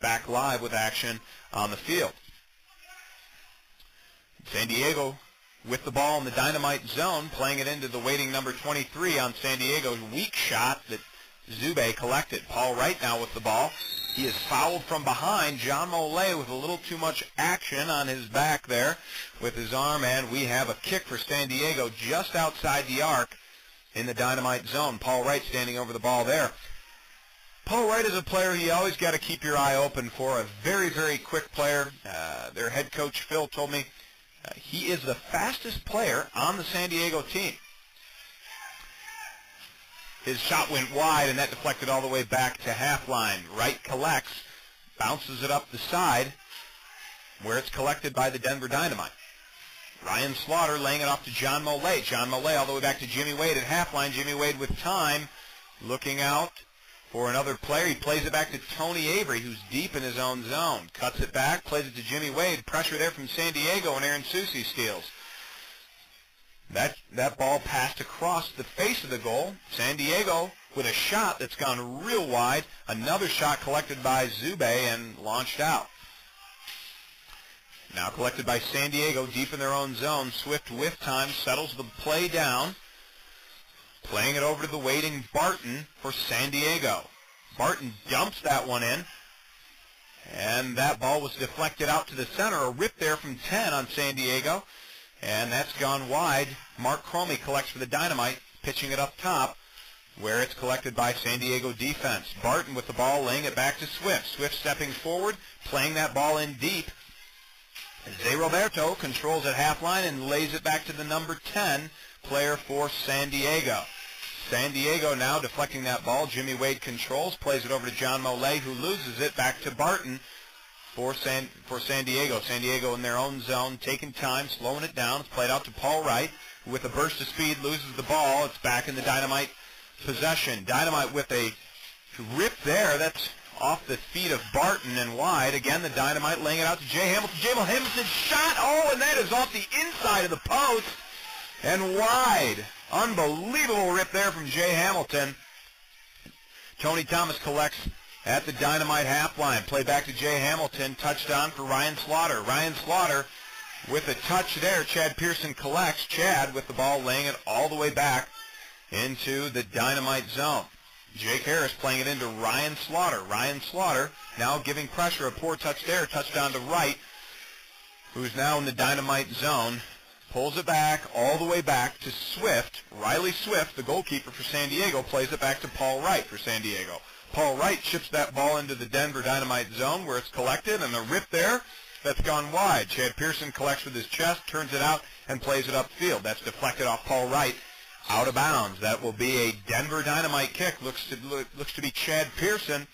back live with action on the field. San Diego with the ball in the Dynamite zone, playing it into the waiting number 23 on San Diego's weak shot that Zube collected. Paul Wright now with the ball. He is fouled from behind. John Mollet with a little too much action on his back there with his arm, and we have a kick for San Diego just outside the arc in the Dynamite zone. Paul Wright standing over the ball there. Paul Wright is a player you always got to keep your eye open for, a very, very quick player. Their head coach, Phil, told me he is the fastest player on the San Diego team. His shot went wide, and that deflected all the way back to half line. Wright collects, bounces it up the side, where it's collected by the Denver Dynamite. Ryan Slaughter laying it off to John Mollet. John Mollet all the way back to Jimmy Wade at half line. Jimmy Wade with time, looking out for another player. He plays it back to Tony Avery, who's deep in his own zone. Cuts it back, plays it to Jimmy Wade. Pressure there from San Diego, and Aaron Susi steals. That ball passed across the face of the goal. San Diego with a shot that's gone real wide. Another shot collected by Zube and launched out. Now collected by San Diego deep in their own zone. Swift with time settles the play down. Playing it over to the waiting Barton for San Diego. Barton dumps that one in. And that ball was deflected out to the center. A rip there from 10 on San Diego. And that's gone wide. Mark Cromie collects for the Dynamite, pitching it up top, where it's collected by San Diego defense. Barton with the ball, laying it back to Swift. Swift stepping forward, playing that ball in deep. Zé Roberto controls at half line and lays it back to the number 10 player for San Diego. San Diego now deflecting that ball. Jimmy Wade controls, plays it over to John Mollet, who loses it back to Barton for San Diego. San Diego in their own zone, taking time, slowing it down. It's played out to Paul Wright, who with a burst of speed loses the ball. It's back in the Dynamite possession. Dynamite with a rip there. That's off the feet of Barton and wide. Again, the Dynamite laying it out to Jay Hamilton. Jay Hamilton shot. Oh, and that is off the inside of the post and wide. Unbelievable rip there from Jay Hamilton. Tony Thomas collects at the Dynamite half line. Play back to Jay Hamilton. Touchdown for Ryan Slaughter. Ryan Slaughter with a touch there. Chad Pearson collects. Chad with the ball, laying it all the way back into the Dynamite zone. Jake Harris playing it into Ryan Slaughter. Ryan Slaughter now giving pressure. A poor touch there. Touchdown to Wright, who's now in the Dynamite zone. Pulls it back all the way back to Swift. Riley Swift, the goalkeeper for San Diego, plays it back to Paul Wright for San Diego. Paul Wright chips that ball into the Denver Dynamite zone where it's collected, and a rip there that's gone wide. Chad Pearson collects with his chest, turns it out, and plays it upfield. That's deflected off Paul Wright, out of bounds. That will be a Denver Dynamite kick. Looks to be Chad Pearson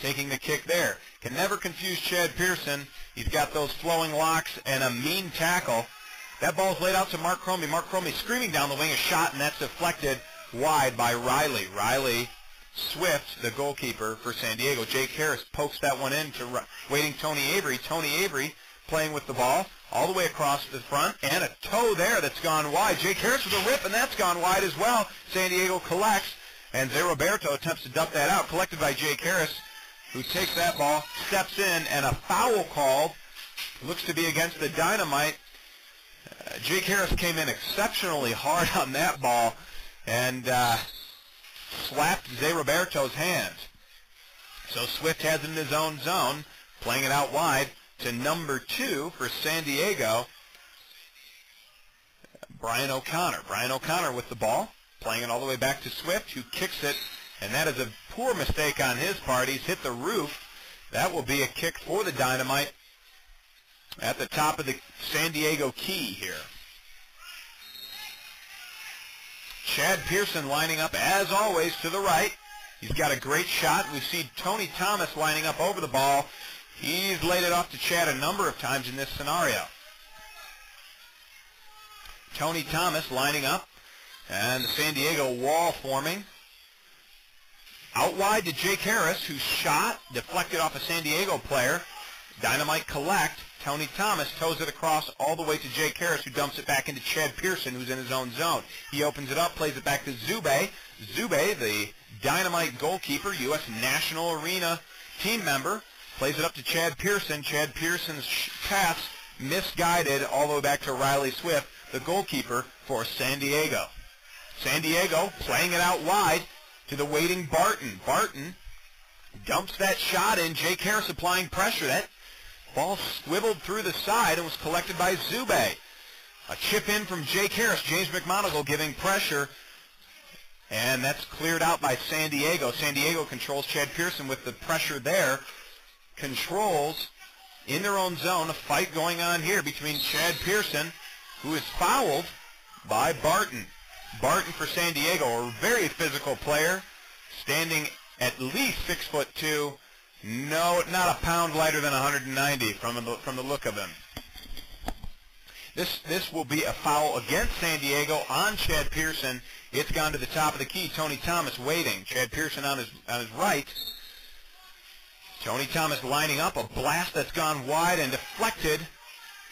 taking the kick there. Can never confuse Chad Pearson. He's got those flowing locks and a mean tackle. That ball's laid out to Mark Cromie. Mark Cromie screaming down the wing, a shot, and that's deflected wide by Riley. Riley Swift, the goalkeeper for San Diego. Jake Harris pokes that one in to waiting Tony Avery. Tony Avery playing with the ball all the way across the front, and a toe there that's gone wide. Jake Harris with a rip, and that's gone wide as well. San Diego collects, and Zé Roberto attempts to dump that out, collected by Jake Harris, who takes that ball, steps in, and a foul called. Looks to be against the Dynamite. Jake Harris came in exceptionally hard on that ball, and slapped Zé Roberto's hands. So Swift has it in his own zone, playing it out wide to number 2 for San Diego, Brian O'Connor. Brian O'Connor with the ball, playing it all the way back to Swift, who kicks it, and that is a poor mistake on his part. He's hit the roof. That will be a kick for the Dynamite at the top of the San Diego key here. Chad Pearson lining up, as always, to the right. He's got a great shot. We see Tony Thomas lining up over the ball. He's laid it off to Chad a number of times in this scenario. Tony Thomas lining up, and the San Diego wall forming. Out wide to Jake Harris, who shot, deflected off a San Diego player. Dynamite collect. Tony Thomas toes it across all the way to Jake Harris, who dumps it back into Chad Pearson, who's in his own zone. He opens it up, plays it back to Zube. Zube, the Dynamite goalkeeper, U.S. National Arena team member, plays it up to Chad Pearson. Chad Pearson's pass misguided all the way back to Riley Swift, the goalkeeper for San Diego. San Diego playing it out wide to the waiting Barton. Barton dumps that shot in. Jake Harris applying pressure. That ball swiveled through the side and was collected by Zube. A chip in from Jake Harris. James McMonagle giving pressure. And that's cleared out by San Diego. San Diego controls. Chad Pearson with the pressure there. Controls in their own zone. A fight going on here between Chad Pearson, who is fouled by Barton. Barton for San Diego, a very physical player, standing at least 6'2". No, not a pound lighter than 190 from the look of him. This will be a foul against San Diego on Chad Pearson. It's gone to the top of the key. Tony Thomas waiting. Chad Pearson on his right. Tony Thomas lining up. A blast that's gone wide and deflected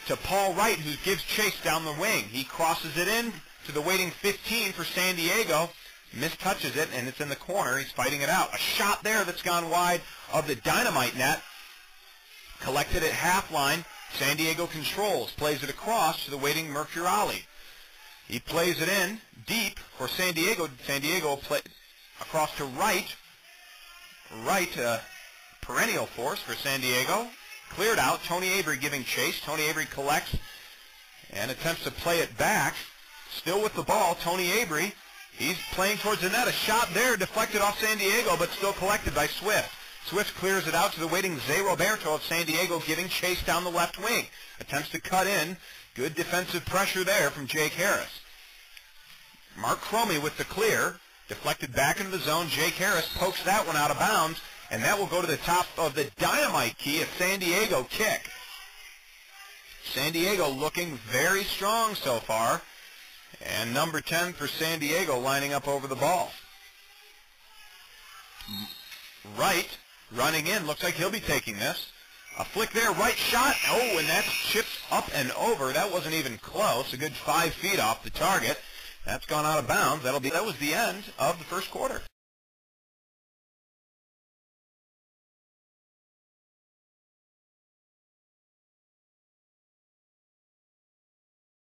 to Paul Wright, who gives chase down the wing. He crosses it in to the waiting 15 for San Diego. Mistouches it, and it's in the corner. He's fighting it out. A shot there that's gone wide of the Dynamite net. Collected at half line. San Diego controls. Plays it across to the waiting Mercurali. He plays it in deep for San Diego. San Diego play across to Wright. Wright, perennial force for San Diego. Cleared out. Tony Avery giving chase. Tony Avery collects and attempts to play it back. Still with the ball, Tony Avery. He's playing towards the net. A shot there deflected off San Diego, but still collected by Swift. Swift clears it out to the waiting Zé Roberto of San Diego, giving chase down the left wing. Attempts to cut in. Good defensive pressure there from Jake Harris. Mark Cromie with the clear. Deflected back into the zone. Jake Harris pokes that one out of bounds, and that will go to the top of the Dynamite key, a San Diego kick. San Diego looking very strong so far. And number 10 for San Diego lining up over the ball. Wright running in. Looks like he'll be taking this. A flick there. Right shot. Oh, and that's chipped up and over. That wasn't even close. A good 5 feet off the target. That's gone out of bounds. That was the end of the first quarter.